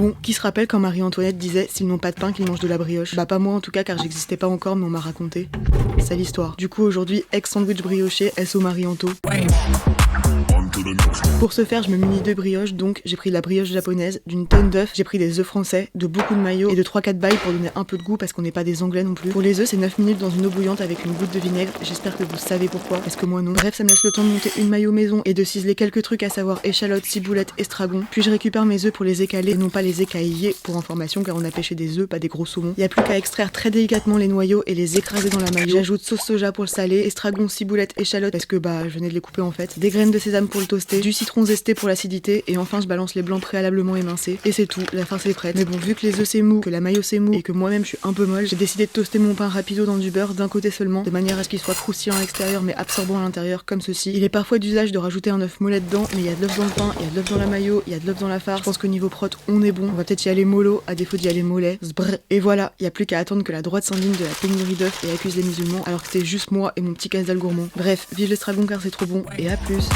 Bon, qui se rappelle quand Marie-Antoinette disait « s'ils n'ont pas de pain, qu'ils mangent de la brioche ». Bah pas moi en tout cas car j'existais pas encore mais on m'a raconté. C'est l'histoire. Du coup aujourd'hui, ex-sandwich brioché, SO Marie-Anto. Pour ce faire, je me munis de brioches, donc j'ai pris de la brioche japonaise, d'une tonne d'œufs, j'ai pris des œufs français, de beaucoup de mayo et de 3-4 bails pour donner un peu de goût parce qu'on n'est pas des anglais non plus. Pour les œufs, c'est 9 minutes dans une eau bouillante avec une goutte de vinaigre, j'espère que vous savez pourquoi, parce que moi non. Bref, ça me laisse le temps de monter une mayo maison et de ciseler quelques trucs à savoir échalotes, ciboulette, estragon, puis je récupère mes œufs pour les écaler et non pas les écailler pour information car on a pêché des œufs, pas des gros saumons. Y a plus qu'à extraire très délicatement les noyaux et les écraser dans la mayo. J'ajoute sauce soja pour le saler, estragon, ciboulette, échalotes parce que bah je venais de les couper en fait, des graines de sésame pour le toaster, du citron zesté pour l'acidité et enfin je balance les blancs préalablement émincés et c'est tout, la farce est prête. Mais bon, vu que les œufs c'est mou, que la mayo c'est mou et que moi-même je suis un peu molle, j'ai décidé de toaster mon pain rapido dans du beurre d'un côté seulement, de manière à ce qu'il soit croustillant à l'extérieur mais absorbant à l'intérieur comme ceci. Il est parfois d'usage de rajouter un œuf mollet dedans, mais il y a de l'œuf dans le pain, il y a de l'œuf dans la mayo, il y a de l'œuf dans la farce. Je pense qu'au niveau prot on est bon, on va peut-être y aller mollo à défaut d'y aller mollet. Zbrr. Et voilà, il y a plus qu'à attendre que la droite s'indigne de la pénurie d'œufs et accuse les musulmans alors que c'est juste moi et mon petit casse-dalle gourmand. Bref, vive l'estragon car c'est trop bon et à plus.